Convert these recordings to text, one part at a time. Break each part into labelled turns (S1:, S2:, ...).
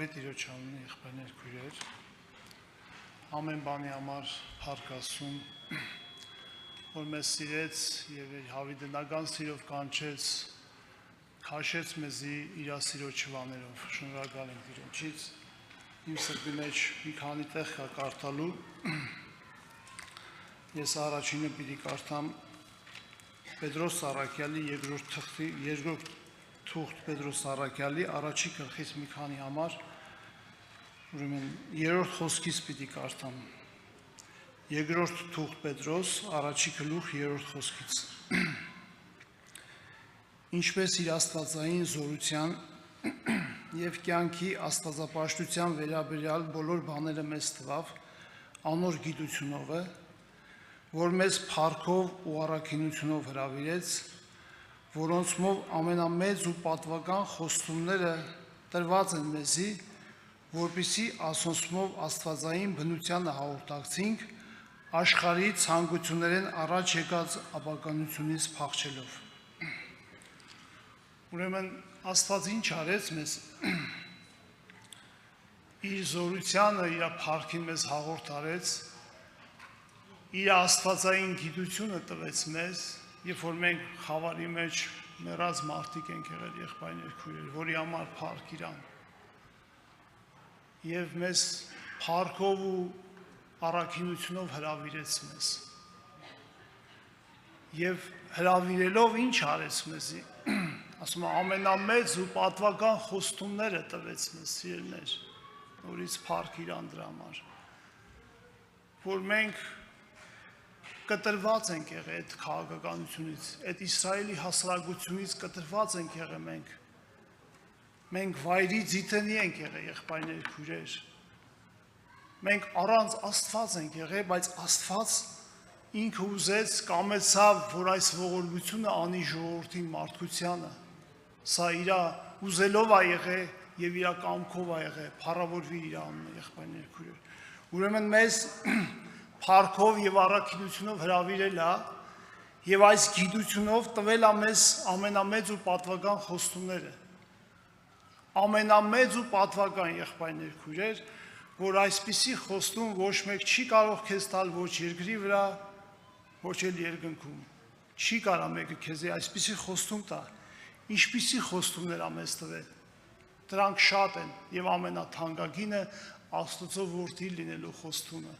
S1: Բարի Տիրոջանունի եղբայրներ քույրեր, ամեն բանի համար փառք Աստծուն, որ մեզ սիրեց եւ հավիտենական սիրով կանչեց, քաշեց մեզի իր սիրո չվաներով։ Շնորհակալ եմ Տիրոջից։ Իմ սրտի մեջ մի քանի տեղ կա կարդալու։ Ես առաջինը պիտի կարդամ Պետրոս Սարաքյալի երկրորդ թուղթ Պետրոս Սարաքյալի առաջի գլխից մի քանի համար, ուրեմն երրորդ խոսքից պիտի կարդամ։ Երկրորդ թուղթ Պետրոս առաջի գլուխ երրորդ խոսքից։ Ինչպես իր աստվածային զորության եւ կյանքի աստվածապաշտության վերաբերյալ բոլոր բաները մեզ տվավ, անոր գիտությունով է, որ մեզ փառքով ու առաքինությունով հրավիրեց, որոնցմով ամենամեծ ու պատվական խոստումները տրված են մեզի, որպեսզի ասոնցմով աստվածային բնությանը հաղորդակցենք, աշխարհի ցանկություններեն առաջ եկած ապականությունից փախչելով։ Ուրեմն Աստված ինչ արեց մեզ, իր զորությանը, իր փառքին մեզ հաղորդ արեց, իր աստվածային գիտությունը տվեց մեզ, երբ որ մենք խավարի մեջ մեռած մարդիկ ենք եղել, եղբայրներ քույրեր, որի համար փառք իրան։ Եվ մեզ փառքով ու առաքինությունով հրավիրեց մեզ։ Եվ հրավիրելով ինչ արեց մեզի, ասում է ամենամեծ ու պատվական խոստումները տվեց մեզ, սիրելիներ, նորից փառք իրան դրա համար, որ մենք կտրված ենք եղել այդ քաղաքականությունից, այդ Իսրայելի հասարակությունից կտրված ենք եղել մենք։ Մենք վայրի ձիթենի ենք եղել, եղբայրներ քույրեր։ Մենք առանց Աստված ենք եղել, բայց Աստված ինքը ուզեց, կամեցավ, որ այս ողորմությունը անի ժողովրդի մարդկությանը։ Սա իր ուզելով է եղել եւ իր կամքով է եղել, փառավորվի իր անունը, եղբայրներ քույրեր։ Ուրեմն մեզ փառքով եւ առաքինությունով հրավիրել է եւ այս գիտությունով տվել է մեզ ամենամեծ ու պատվական խոստումները։ Ամենամեծ ու պատվական, եղբայրներ քույրեր, որ այսպիսի խոստում ոչ մեկ չի կարող քեզ տալ ոչ երկրի վրա, ոչ էլ երկնքում։ Չի կարող մեկը քեզ այսպիսի խոստում տա։ Ինչպիսի խոստումներ է մեզ տվել։ Դրանք շատ են եւ ամենաթանկագինը Աստծո որդի լինելու խոստումը։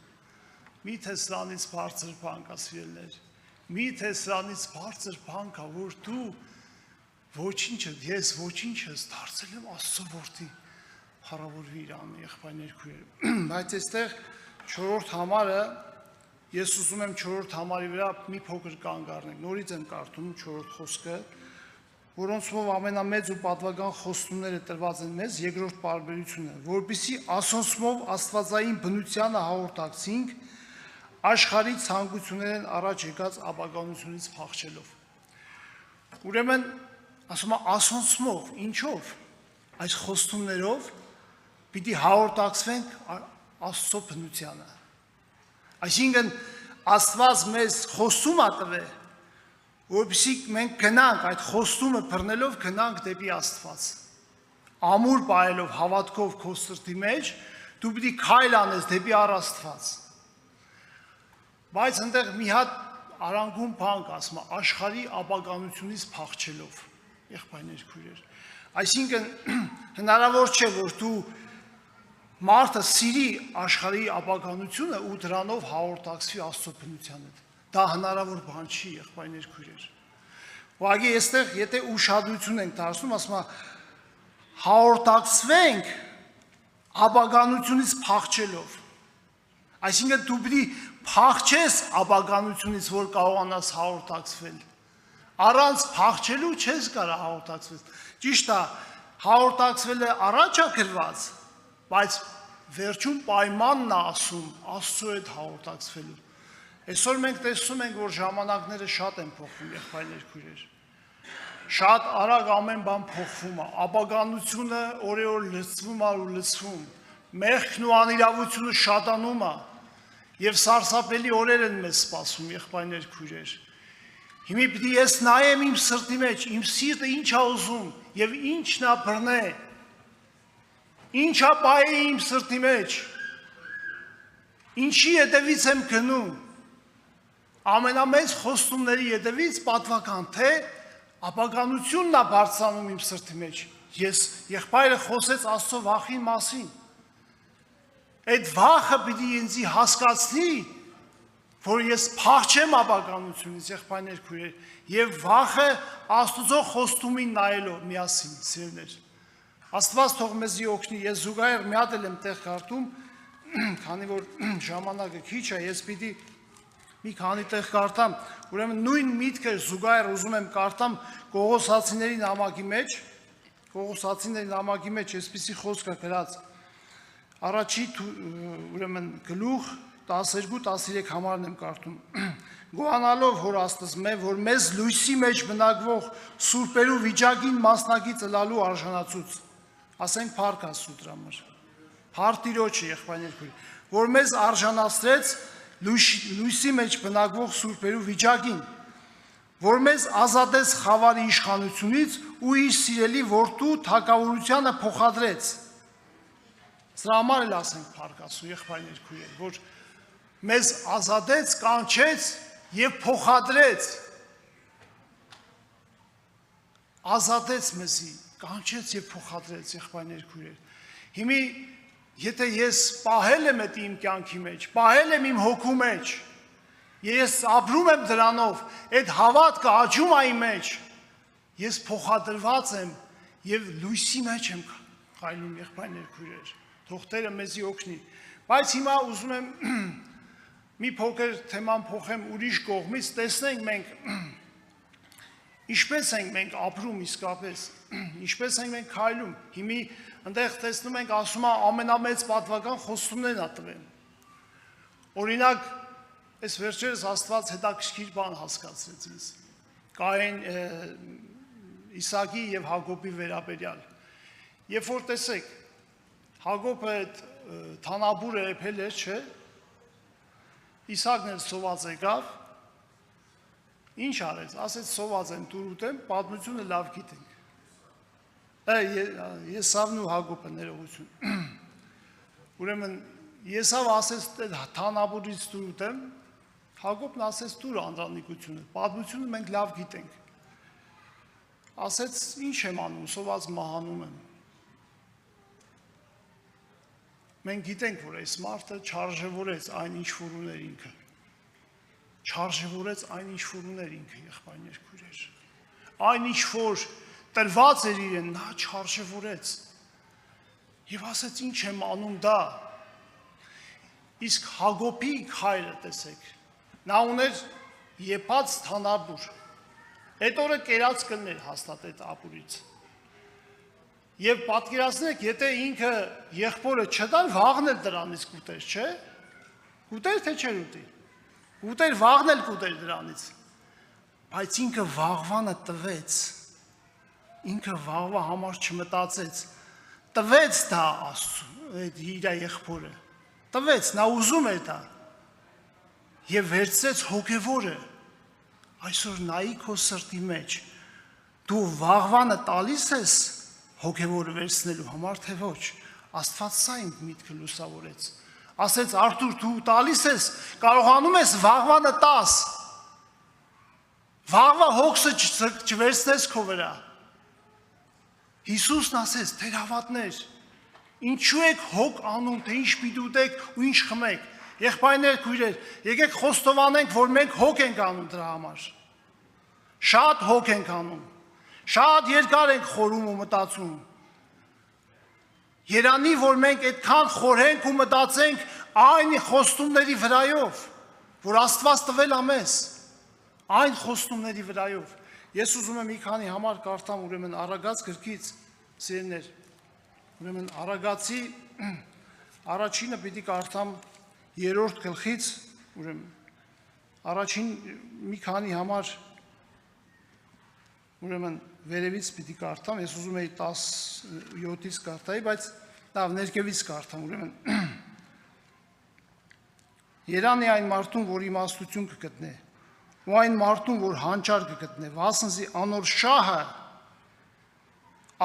S1: Միթե սրանից բարձր բան կա, սիրելիներ, միթե սրանից բարձր բան կա, որ դու ես ոչինչ ես, դարձել եմ Աստծո որդի, փառավորվի իր անունը, եղբայրներ քույրեր։ Բայց այստեղ 4-րդ համարը, ես ուզում եմ 4-րդ համարի վրա մի փոքր կանգ առնենք, նորից եմ կարդում 4-րդ խոսքը, որոնցով ամենամեծ ու պատվական խոստումները տրված են մեզ, երկրորդ պարբերությունը, որպեսզի ասոնցմով աստվածային բնությանը հաղորդակցենք, աշխարհի ցանկություններն առաջ եկած ապականությունից փախչելով։ Ուրեմն ասում է ասոնցմով, ինչով, այս խոստումներով պիտի հաղորդակցվենք Աստծո բնությանը։ Այսինքն Աստված մեզ խոստում է տվել, որպեսզի մենք գնանք այդ խոստումը բռնելով գնանք դեպի Աստված։ Ամուր պահելով հավատքով քո սրտի մեջ, դու պիտի քայլ անես դեպի առ Աստված։ Բայց այնտեղ մի հատ արանգուն բան կա, ասում է աշխարհի ապականությունից փախչելով, եղբայրներ քույրեր։ Այսինքն հնարավոր չէ, որ դու մարդը սիրի աշխարհի ապականությունը ու դրանով հաղորդակցվի Աստծո բնությանը։ Դա հնարավոր բան չի, եղբայրներ քույրեր։ Ուղղակի այստեղ եթե ուշադրություն ենք դարձնում, ասում է հաղորդակցվենք ապականությունից փախչելով։ Այսինքն դու պիտի փախչես ապականությունից, որ կարողանաս հաղորդակցվել։ Առանց փախչելու չես կարող հաղորդակցվել։ Ճիշտ է, հաղորդակցվելը առաջ է գրված, բայց վերջում պայմանն է ասում Աստծո հետ հաղորդակցվելու։ Այսօր մենք տեսնում ենք, որ ժամանակները շատ են փոխվում, եղբայրներ քույրեր։ Շատ արագ ամեն բան փոխվում է, ապականությունը օրեօր լցվում է ու լցվում, մեղքն ու անիրավությունը շատանում է, եւ սարսափելի օրեր են մեզ սպասում, եղբայրներ քույրեր։ Հիմա պիտի ես նայեմ իմ սրտի մեջ, իմ սիրտը ինչ է ուզում եւ ինչն է բռնե, Ինչա բայ է իմ սրտի մեջ։ Ինչի հետևից եմ գնում։ Ամենամեծ խոստումների հետևից պատվական թե ապականությունն է բարձրանում իմ սրտի մեջ։ Ես եղբայրը խոսեց Աստծո վախի մասին։ Այդ վախը պիտի ինձ հասկացնի, որ ես փախչեմ ապականությունից, եղբայրներ քույրեր, եւ վախը Աստծո խոստումին նայելով միասին, սիրելիներ։ Աստված թող մեզի օգնի, ես զուգահեռ մի հատ եմ տեղ կարդում, քանի որ ժամանակը քիչ է, ես պիտի մի քանի տեղ կարդամ, ուրեմն նույն միտքը զուգահեռ ուզում եմ կարդամ Կողոսացիների նամակի մեջ այսպիսի խոսք է գրած, առաջի ուրեմն գլուխ 12-13 համարն եմ կարդում, գոհանալով հոր Աստծմե, որ մեզ լույսի մեջ բնակվող սուրբերու վիճակին մասնակից ըլալու արժանացուց, ասենք փառք Աստծու դրա համար, փառք Տիրոջը եղբայրներ քույր, որ մեզ արժանացրեց լույսի մեջ բնակվող սուրբերու վիճակին, որ մեզ ազատեց խավարի իշխանությունից ու իր սիրելի որդու թագավորությանը փոխադրեց։ Սրա համար էլ ասենք փառք Աստծու եղբայրներ քույրեր, որ մեզ ազատեց, կանչեց եւ փոխադրեց։ Ազատեց մեզի, կանչեց եւ փոխադրեց եղբայրներ քույրեր։ Հիմի եթե ես պահել եմ այդ իմ կյանքի մեջ, պահել եմ իմ հոգու մեջ, ես ապրում եմ դրանով, այդ հավատքը աճում է իմ մեջ, ես փոխադրված եմ եւ լույսի մեջ եմ քայլում եղբայրներ քույրեր, թող Տերը մեզի օգնի, բայց հիմա ուզում եմ մի փոքր թեման փոխեմ ուրիշ կողմից, տեսնենք մենք ինչպես ենք մենք ապրում իսկապես, ինչպես ենք մենք քայլում, հիմի այնտեղ տեսնում ենք ասում է ամենամեծ պատվական խոստումներն ա տվել։ Օրինակ, այս վերջերս Աստված հետաքրքիր բան հասկացրեց ինձ։ Կային Իսակի եւ Հակոբի վերաբերյալ։ Երբ որ տեսեք, Հակոբը այդ թանաբուրը եփել էր, չէ՞։ Իսակն էլ սոված եկավ։ Ինչ արեց, ասեց սոված եմ, դուր ուտեմ, պատմությունը լավ գիտենք։ Եսավն ու Հակոբը ներողություն։ Ուրեմն Եսավ ասեց թանաբուրից դուր ուտեմ, Հակոբն ասեց դուր անդրանիկությունը, պատմությունը մենք լավ գիտենք։ Ասեց ինչ եմ անում, սոված մահանում եմ։ Մենք գիտենք, որ այս մարդը չարժևորեց այն ինչ որ ուներ ինքը։ Չարժևորեց այն ինչ որ ուներ ինքը, եղբայրներ քույրեր։ Այն ինչ որ տրված էր իրեն, նա չարժևորեց։ Եվ ասեց ինչ եմ անում դա։ Իսկ Հակոբի քայլը տեսեք։ Նա ուներ եփած թանաբուր։ Այդ օրը կերած կներ հաստատ այդ ապուրից։ Եվ պատկերացնեք, եթե ինքը եղբորը չտար, վաղն էլ դրանից կուտեր, չէ՞։ Կուտեր թե չէր ուտի։ Կուտեր, վաղն էլ կուտեր դրանից։ Բայց ինքը վաղվանը տվեց։ Ինքը վաղվա համար չմտածեց։ Տվեց դա այդ իր եղբորը։ Տվեց, նա ուզում էր դա։ Եվ վերցրեց հոգևորը։ Այսօր նայի քո սրտի մեջ։ Դու վաղվանը տալիս ես հոգևորը վերցնելու համար, թե ոչ։ Աստված սա իմ միտքը լուսավորեց։ Ասեց Արթուր, դու տալիս ես, կարողանում ես վաղվանը տաս։ Վաղվա հոգսը չվերցնես քո վրա։ Հիսուսն ասեց, թեր հավատներ, ինչու եք հոգ անում, թե ինչ պիտի ուտեք ու ինչ խմեք։ Եղբայրներ քույրեր, եկեք խոստովանենք, որ մենք հոգ ենք անում դրա համար։ Շատ հոգ ենք անում։ Շատ երկար ենք խորում ու մտածում։ Երանի, որ մենք այդքան խորհենք ու մտածենք այն խոստումների վրայով, որ Աստված տվել է մեզ, այն խոստումների վրայով։ Ես ուզում եմ մի քանի համար կարդամ ուրեմն Արագած գրքից, սիրելիներ։ Ուրեմն Արագացի առաջինը պիտի կարդամ 3-րդ գլխից, ուրեմն առաջին մի քանի համար ուրեմն վերևից պիտի կարդամ, ես ուզում եի 17-ից կարդայի, բայց լավ ներքևից կարդամ, ուրեմն Երանի այն մարդուն, որ իմաստություն կգտնե, ու այն մարդուն, որ հանճար կգտնե, վասնզի անոր շահը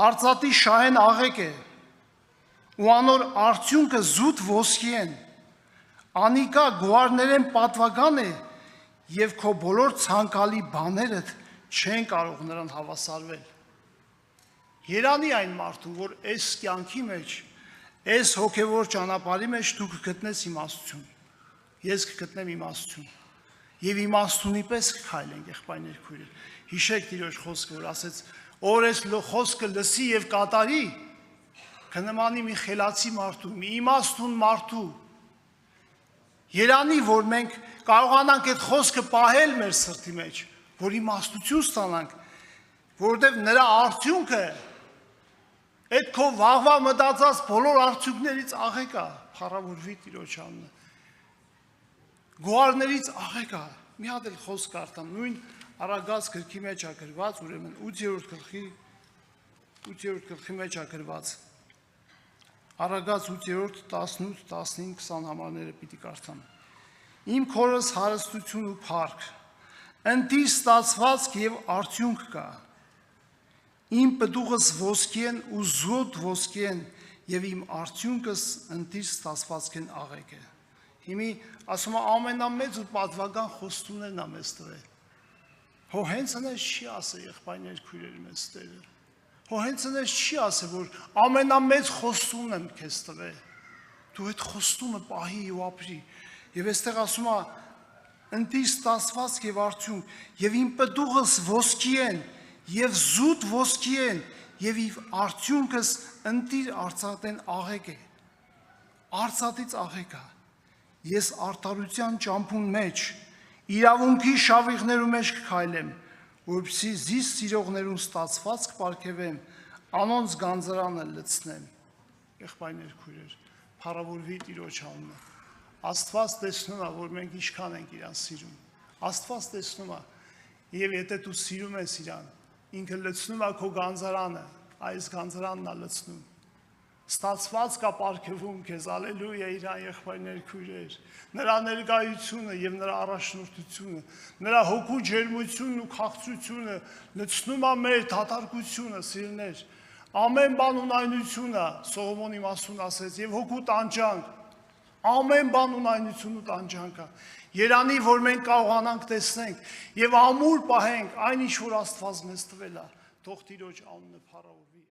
S1: արծաթի շահեն աղեկ է, ու անոր արդյունքը զուտ ոսկի են, անիկա գոհարներեն պատվական է եւ քո բոլոր ցանկալի բաներդ չեն կարող նրան հավասարվել։ Երանի այն մարդուն, որ այս կյանքի մեջ, այս հոգևոր ճանապարհի մեջ դու կգտնես իմաստություն, ես կգտնեմ իմաստություն, եւ իմաստունի պես կքայլենք, եղբայրներ քույրեր։ Հիշեք Տիրոջ խոսքը, որ ասեց, «Որ այս խոսքը լսի եւ կատարի, կնմանի մի խելացի մարդու, մի իմաստուն մարդու»։ Երանի, որ մենք կարողանանք այդ խոսքը պահել մեր սրտի մեջ, որ իմաստություն ստանանք, որովհետև նրա արդյունքը այդ քո վաղվա մտածած բոլոր արդյունքներից աղեկա, փառավորվի Տիրոջ անունը։ Գոհարներից աղեկա։ Մի հատ էլ խոսք կարդամ, նույն Արագած գրքի մեջ է գրված, ուրեմն 8-րդ գլխի մեջ է գրված։ Արագած 8-րդ 18, 15, 20 համարները պիտի կարդամ։ Իմ քորս հարստություն ու փառք, ընտիր ստացվածք եւ արդյունք կա։ Իմ պտուղս ոսկի են ու զուտ ոսկի են եւ իմ արդյունքս ընտիր ստացվածք են աղեկը։ Հիմի ասում է ամենամեծ ու պատվական խոստումներն է մեզ տվել։ Հո հենց այնպես չի ասել եղբայրներ քույրեր մեզ Տերը։ Հո հենց այնպես չի ասել, որ ամենամեծ խոստումն եմ քեզ տվել։ Դու այդ խոստումը պահի ու ապրի։ Եվ այստեղ ասում է ընտիր ստացվածք եւ արդյունք, եւ իմ պտուղս ոսկի են, եւ զուտ ոսկի են, եւ իմ արդյունքս ընտիր արծաթեն աղեկ է։ Արծաթից աղեկ է։ Ես արտարության ճամփուն մեջ իրավունքի շավիղներու մեջ կքայլեմ, որպեսզի զիս սիրողներուն ստացվածք պարգևեմ, անոնց գանձարանը լցնեմ։ Եղբայրներ քույրեր, փառավորվի Տիրոջ անունը։ Աստված տեսնում է, որ մենք ինչքան ենք իրան սիրում։ Աստված տեսնում է, եւ եթե դու սիրում ես իրան, ինքը լցնում է քո գանձարանը, այս գանձարանն է լցնում։ Ստացված կա պարգևում քեզ, ալելույա իրան եղբայրներ քույրեր, նրա ներկայությունը եւ նրա առաջնորդությունը, նրա հոգու ջերմությունն ու քաղցրությունը լցնում է մեր դատարկությունը, սիրներ, ամեն բան ունայնությունը, Սողոմոն իմաստուն ասեց, եւ հոգու տանջանք, ամեն բան ունայնություն ու տանջանք է։ Երանի, որ մենք կարողանանք տեսնենք եւ ամուր պահենք այն ինչ որ Աստված մեզ տվել է, թող Տիրոջ անունը փառավորվի։